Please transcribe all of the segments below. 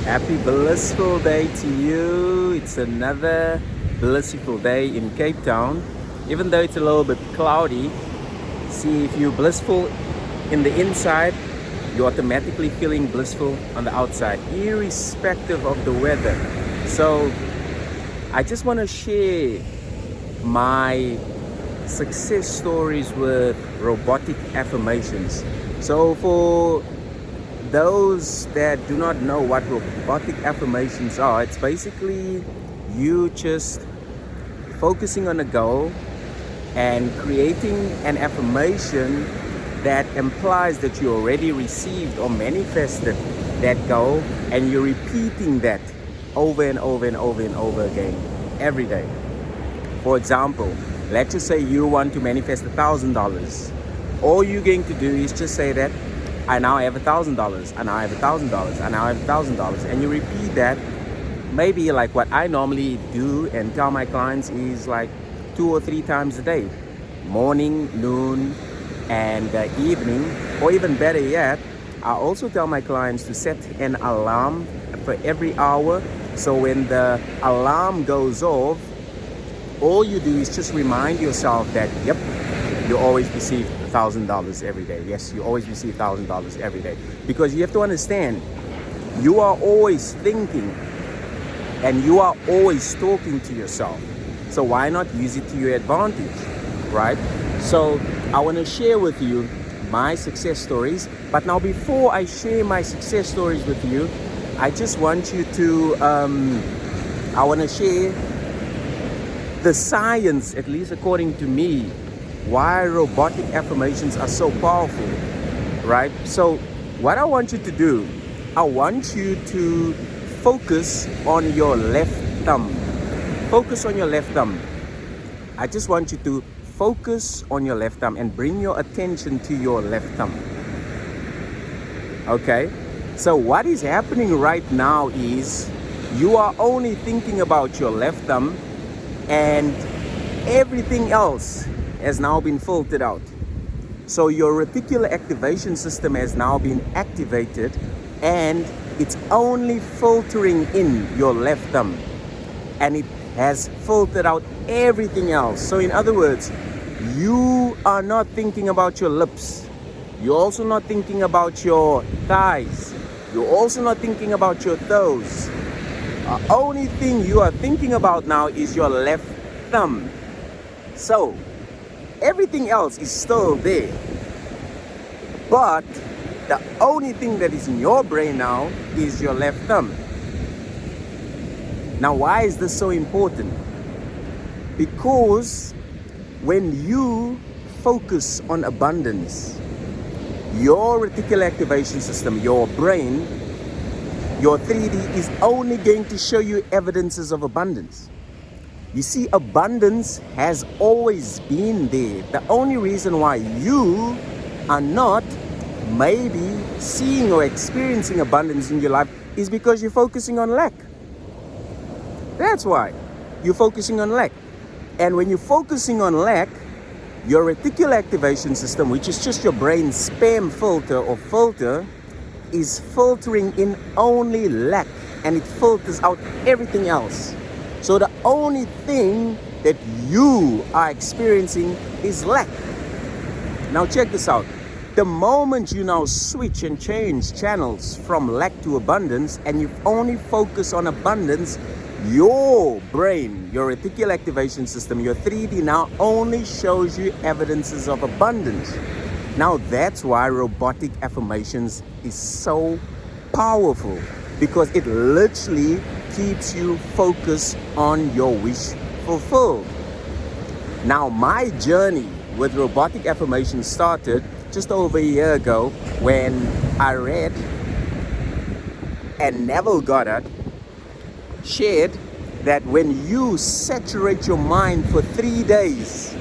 Happy blissful day to you. It's another blissful day in Cape Town. Even though it's a little bit cloudy, see, if you're blissful in the inside, you're automatically feeling blissful on the outside, irrespective of the weather. So I just want to share my success stories with Robotic Affirmations. So for those that do not know what robotic affirmations are, it's basically you just focusing on a goal and creating an affirmation that implies that you already received or manifested that goal, and you're repeating that over and over and over and over again every day. For example, let's just say you want to manifest $1,000. All you're going to do is just say that I now have $1,000, I now have $1,000, I now have $1,000, and you repeat that. Maybe like what I normally do and tell my clients is like 2 or 3 times a day, morning, noon, and evening. Or even better yet, I also tell my clients to set an alarm for every hour, so when the alarm goes off, all you do is just remind yourself that, yep, you always receive $1,000 every day. Yes, you always receive $1,000 every day. Because you have to understand, you are always thinking and you are always talking to yourself. So why not use it to your advantage, right? So I want to share with you my success stories. But now before I share my success stories with you, I just want you to, I want to share the science, at least according to me, why robotic affirmations are so powerful, right? So what I want you to do, I want you to focus on your left thumb. Focus on your left thumb. I just want you to focus on your left thumb and bring your attention to your left thumb. Okay? So what is happening right now is you are only thinking about your left thumb, and everything else has now been filtered out. So your reticular activation system has now been activated, and it's only filtering in your left thumb, and it has filtered out everything else. So in other words, you are not thinking about your lips. You're also not thinking about your thighs. You're also not thinking about your toes. The only thing you are thinking about now is your left thumb. So everything else is still there, but the only thing that is in your brain now is your left thumb. Now, why is this so important? Because when you focus on abundance, your reticular activation system, your brain, your 3D is only going to show you evidences of abundance. You see, abundance has always been there. The only reason why you are not maybe seeing or experiencing abundance in your life is because you're focusing on lack. That's why you're focusing on lack. And when you're focusing on lack, your reticular activation system, which is just your brain's spam filter or filter, is filtering in only lack, and it filters out everything else. So the only thing that you are experiencing is lack. Now check this out. The moment you now switch and change channels from lack to abundance, and you only focus on abundance, your brain, your reticular activation system, your 3D now only shows you evidences of abundance. Now that's why robotic affirmations is so powerful, because it literally keeps you focused on your wish fulfilled. Now my journey with robotic affirmations started just over a year ago when I read and Neville Goddard shared that when you saturate your mind for 3 days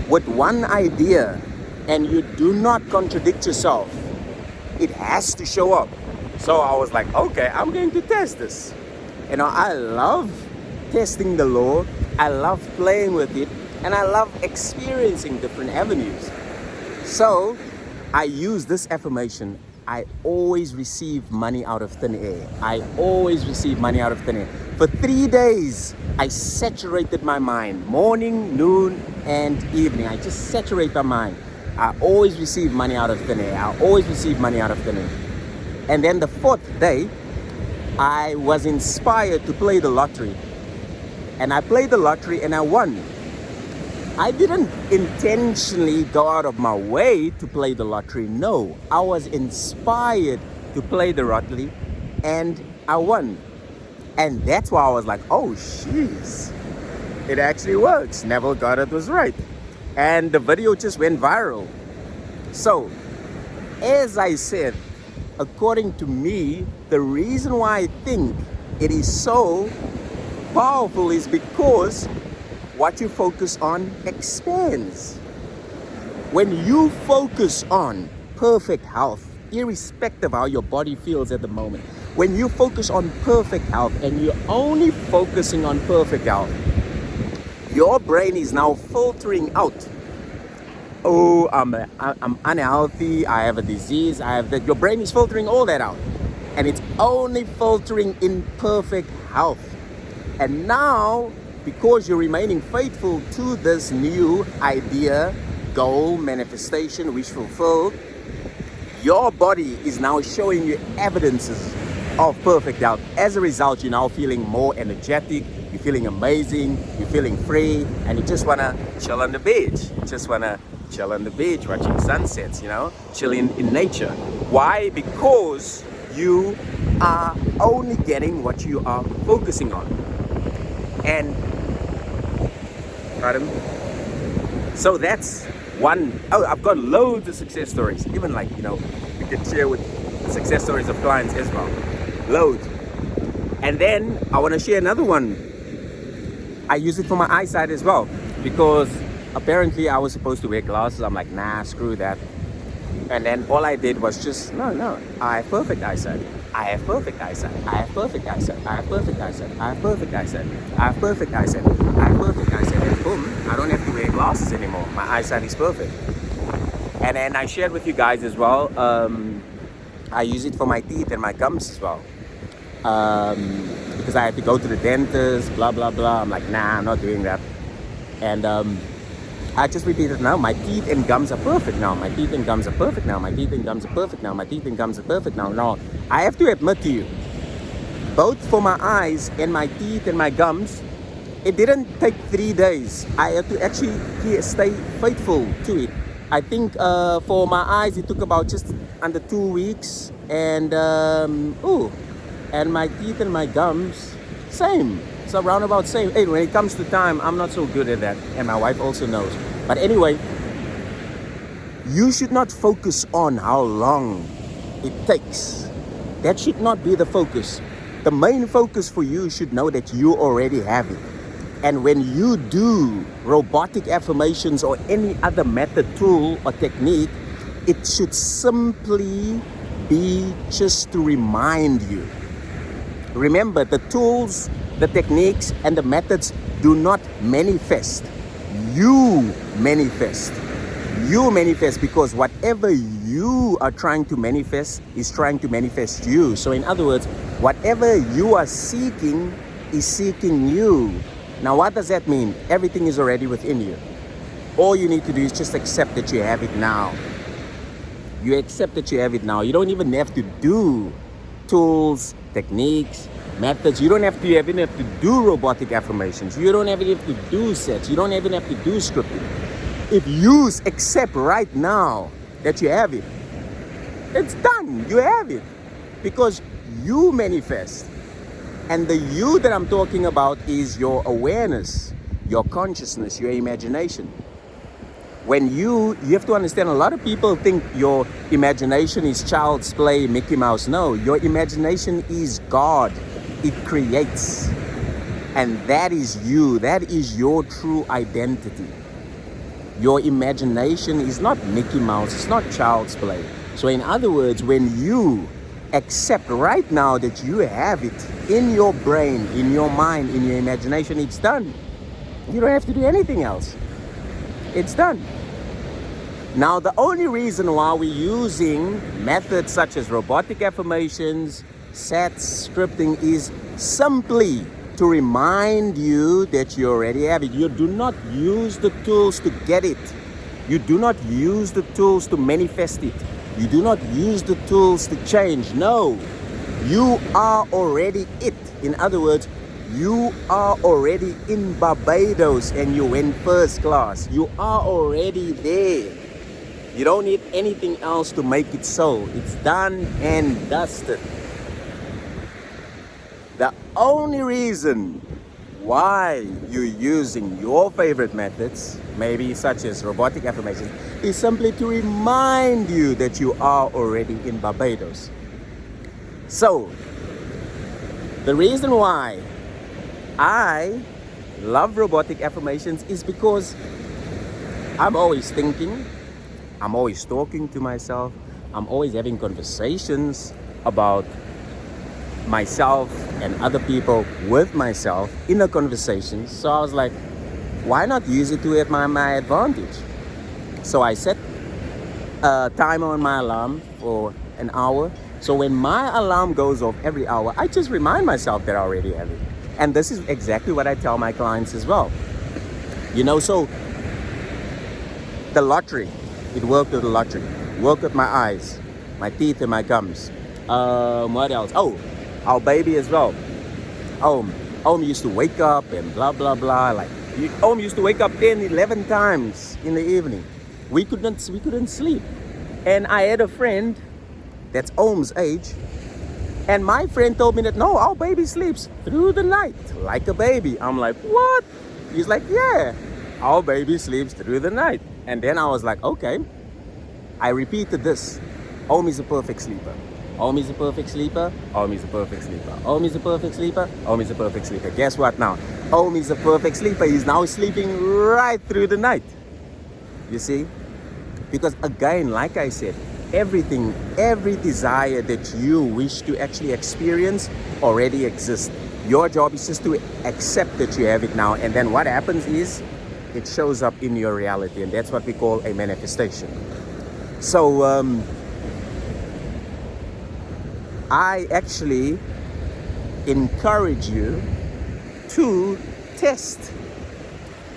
with one idea and you do not contradict yourself, it has to show up. So I was like, okay, I'm going to test this. You know, I love testing the law, I love playing with it, and I love experiencing different avenues. So I use this affirmation. I always receive money out of thin air. I always receive money out of thin air. For 3 days, I saturated my mind, morning, noon, and evening. I just saturate my mind. I always receive money out of thin air. I always receive money out of thin air. And then the 4th day, I was inspired to play the lottery. And I played the lottery and I won. I didn't intentionally go out of my way to play the lottery. No, I was inspired to play the lottery and I won. And that's why I was like, oh, jeez, it actually works. Neville Goddard was right. And the video just went viral. So, as I said, according to me, the reason why I think it is so powerful is because what you focus on expands. When you focus on perfect health, irrespective of how your body feels at the moment, when you focus on perfect health and you're only focusing on perfect health, your brain is now filtering out, oh, I'm unhealthy, I have a disease, I have that. Your brain is filtering all that out. And it's only filtering in perfect health. And now, because you're remaining faithful to this new idea, goal, manifestation, wish fulfilled, your body is now showing you evidences of perfect health. As a result, you're now feeling more energetic, you're feeling amazing, you're feeling free, and you just want to chill on the beach. You just want to chill on the beach, watching sunsets, chilling in nature. Why? Because you are only getting what you are focusing on. And, pardon? So that's one. Oh, I've got loads of success stories. Even we can share with success stories of clients as well. Loads. And then I want to share another one. I use it for my eyesight as well, because apparently I was supposed to wear glasses. I'm like, nah, screw that. And then all I did was just, no, I have perfect eyesight. I have perfect eyesight. I have perfect eyesight. I have perfect eyesight. I have perfect eyesight. I have perfect eyesight. I have perfect eyesight. And boom, I don't have to wear glasses anymore. My eyesight is perfect. And then I shared with you guys as well, I use it for my teeth and my gums as well. Because I had to go to the dentist, blah, blah, blah. I'm like, nah, I'm not doing that. And I just repeated now, my teeth and gums are perfect now. My teeth and gums are perfect now. My teeth and gums are perfect now. My teeth and gums are perfect now. Now, I have to admit to you, both for my eyes and my teeth and my gums, it didn't take 3 days. I had to actually stay faithful to it. I think for my eyes, it took about just under 2 weeks. And, and my teeth and my gums, same. So around about same. Hey, when it comes to time, I'm not so good at that. And my wife also knows. But anyway, you should not focus on how long it takes. That should not be the focus. The main focus for you should know that you already have it. And when you do robotic affirmations or any other method, tool, or technique, it should simply be just to remind you. Remember, the tools, the techniques, and the methods do not manifest. You manifest. You manifest because whatever you are trying to manifest is trying to manifest you. So in other words, whatever you are seeking is seeking you. Now, what does that mean? Everything is already within you. All you need to do is just accept that you have it now. You accept that you have it now. You don't even have to do tools, techniques, methods. You don't even have to do robotic affirmations. You don't even have to do sets. You don't even have to do scripting. If you accept right now that you have it, it's done. You have it. Because you manifest. And the you that I'm talking about is your awareness, your consciousness, your imagination. When you have to understand, a lot of people think your imagination is child's play, Mickey Mouse. No, your imagination is God. It creates. And that is you. That is your true identity. Your imagination is not Mickey Mouse. It's not child's play. So in other words, when you accept right now that you have it in your brain, in your mind, in your imagination, it's done. You don't have to do anything else. It's done. Now, the only reason why we're using methods such as robotic affirmations, sets, scripting is simply to remind you that you already have it. You do not use the tools to get it. You do not use the tools to manifest it. You do not use the tools to change. No, you are already it. In other words, you are already in Barbados and you went first class. You are already there. You don't need anything else to make it so. It's done and dusted. The only reason why you're using your favorite methods, maybe such as robotic affirmations, is simply to remind you that you are already in Barbados. So, the reason why I love robotic affirmations is because I'm always thinking, I'm always talking to myself, I'm always having conversations about myself and other people with myself in a conversation. So I was like, why not use it to my advantage? So I set a timer on my alarm for an hour. So when my alarm goes off every hour, I just remind myself that I already have it. And this is exactly what I tell my clients as well. So the lottery, it worked with the lottery. Worked with my eyes, my teeth and my gums. What else? Oh, our baby as well. Om used to wake up and blah, blah, blah. Om used to wake up 10, 11 times in the evening. We couldn't sleep. And I had a friend that's Om's age. And my friend told me that, no, our baby sleeps through the night like a baby. I'm like, what? He's like, yeah, our baby sleeps through the night. And then I was like, okay. I repeated this. Om is a perfect sleeper. Om is a perfect sleeper. Om is a perfect sleeper. Om is a perfect sleeper. Om is a perfect sleeper. Guess what now? Om is a perfect sleeper. He's now sleeping right through the night. You see? Because again, like I said, everything, every desire that you wish to actually experience already exists. Your job is just to accept that you have it now. And then what happens is it shows up in your reality. And that's what we call a manifestation. So I actually encourage you to test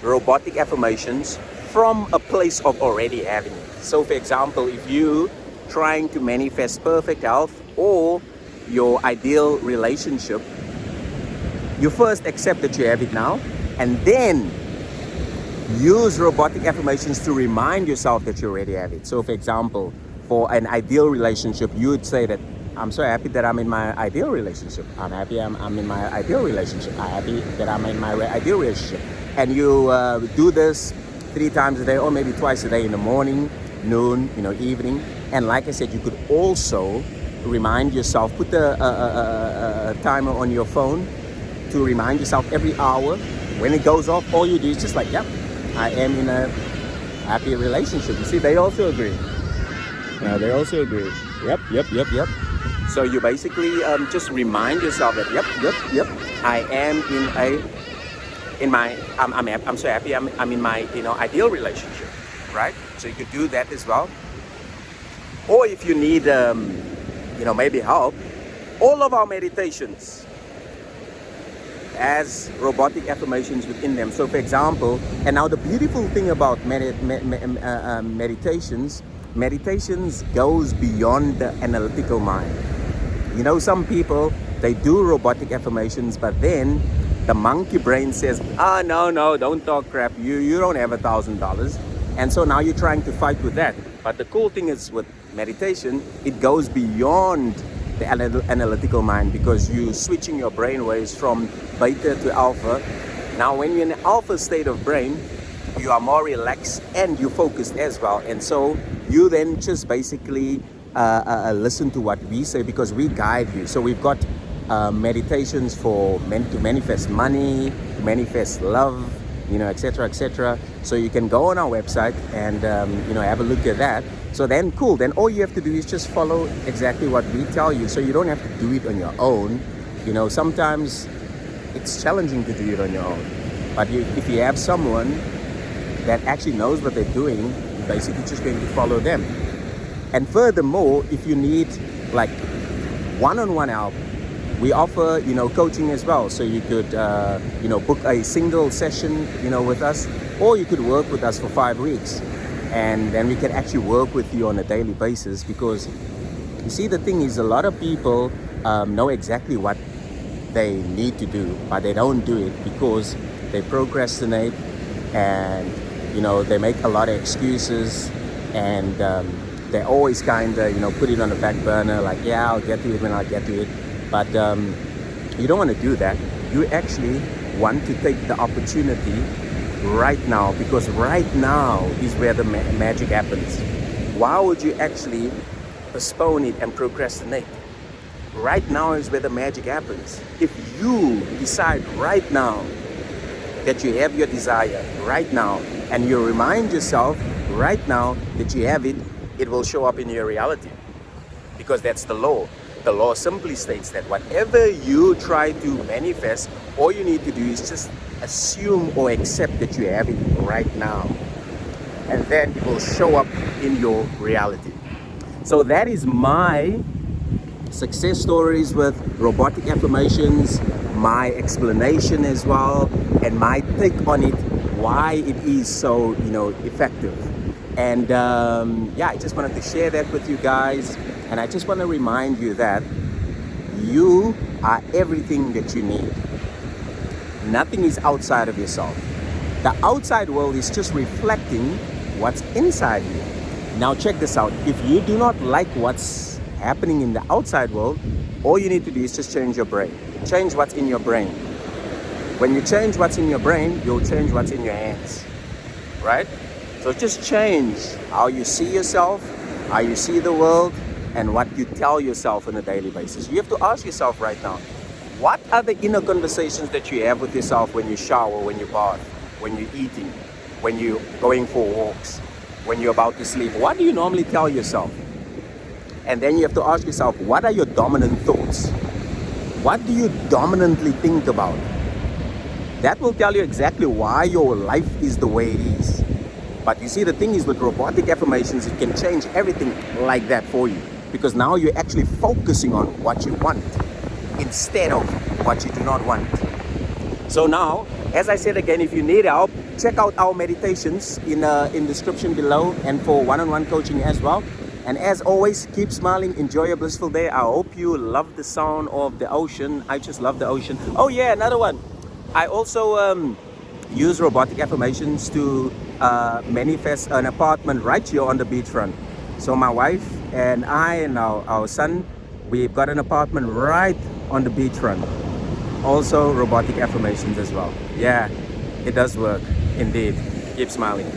robotic affirmations from a place of already having it. So for example, if you trying to manifest perfect health or your ideal relationship, you first accept that you have it now, and then use robotic affirmations to remind yourself that you already have it. So for example, for an ideal relationship, you would say that, I'm so happy that I'm in my ideal relationship. I'm happy I'm in my ideal relationship. I'm happy that I'm in my ideal relationship. And you do this 3 times a day, or maybe twice a day, in the morning, noon, evening. And like I said, you could also remind yourself, put a timer on your phone to remind yourself every hour. When it goes off, all you do is just like, yep, I am in a happy relationship. You see, they also agree. They also agree. Yep. So you basically just remind yourself that, yep, I am I'm so happy I'm in my ideal relationship, right? So you could do that as well. Or if you need maybe help, all of our meditations has robotic affirmations within them. So for example, and now the beautiful thing about meditations goes beyond the analytical mind. Some people, they do robotic affirmations, but then the monkey brain says, no, don't talk crap. You don't have $1,000. And so now you're trying to fight with that. But the cool thing is with meditation, it goes beyond the analytical mind, because you're switching your brain waves from beta to alpha. Now, when you're in an alpha state of brain, you are more relaxed and you focused as well. And so you then just basically listen to what we say, because we guide you. So we've got meditations to manifest money, to manifest love, etc. So you can go on our website and have a look at that. So then cool, then all you have to do is just follow exactly what we tell you. So you don't have to do it on your own. Sometimes it's challenging to do it on your own. But if you have someone that actually knows what they're doing, basically just going to follow them. And furthermore, if you need like one-on-one help, we offer, coaching as well. So you could, book a single session, with us, or you could work with us for 5 weeks. And then we can actually work with you on a daily basis, because you see, the thing is, a lot of people know exactly what they need to do, but they don't do it because they procrastinate, and, they make a lot of excuses, and they always kind of, put it on the back burner, like, yeah, I'll get to it when I get to it. But you don't want to do that. You actually want to take the opportunity right now, because right now is where the magic happens. Why would you actually postpone it and procrastinate? Right now is where the magic happens. If you decide right now that you have your desire right now, and you remind yourself right now that you have it, it will show up in your reality, because that's the law. The law simply states that whatever you try to manifest, all you need to do is just assume or accept that you have it right now, and then it will show up in your reality. So that is my success stories with Robotic Affirmations, my explanation as well, and my take on it, why it is so, effective. And I just wanted to share that with you guys. And I just want to remind you that you are everything that you need. Nothing is outside of yourself. The outside world is just reflecting what's inside you. Now check this out. If you do not like what's happening in the outside world, all you need to do is just change your brain. Change what's in your brain. When you change what's in your brain, you'll change what's in your hands. Right? So just change how you see yourself, how you see the world, and what you tell yourself on a daily basis. You have to ask yourself right now, what are the inner conversations that you have with yourself when you shower, when you bath, when you're eating, when you're going for walks, when you're about to sleep? What do you normally tell yourself? And then you have to ask yourself, what are your dominant thoughts? What do you dominantly think about? That will tell you exactly why your life is the way it is. But you see, the thing is, with Robotic Affirmations, it can change everything like that for you. Because now you're actually focusing on what you want instead of what you do not want. So now, as I said again, if you need help, check out our meditations in description below, and for one-on-one coaching as well. And as always, keep smiling, enjoy your blissful day. I hope you love the sound of the ocean. I just love the ocean. Oh yeah, another one. I also use Robotic Affirmations to manifest an apartment right here on the beachfront. So my wife and I and our son, we've got an apartment right on the beachfront. Also Robotic Affirmations as well. Yeah, it does work indeed. Keep smiling.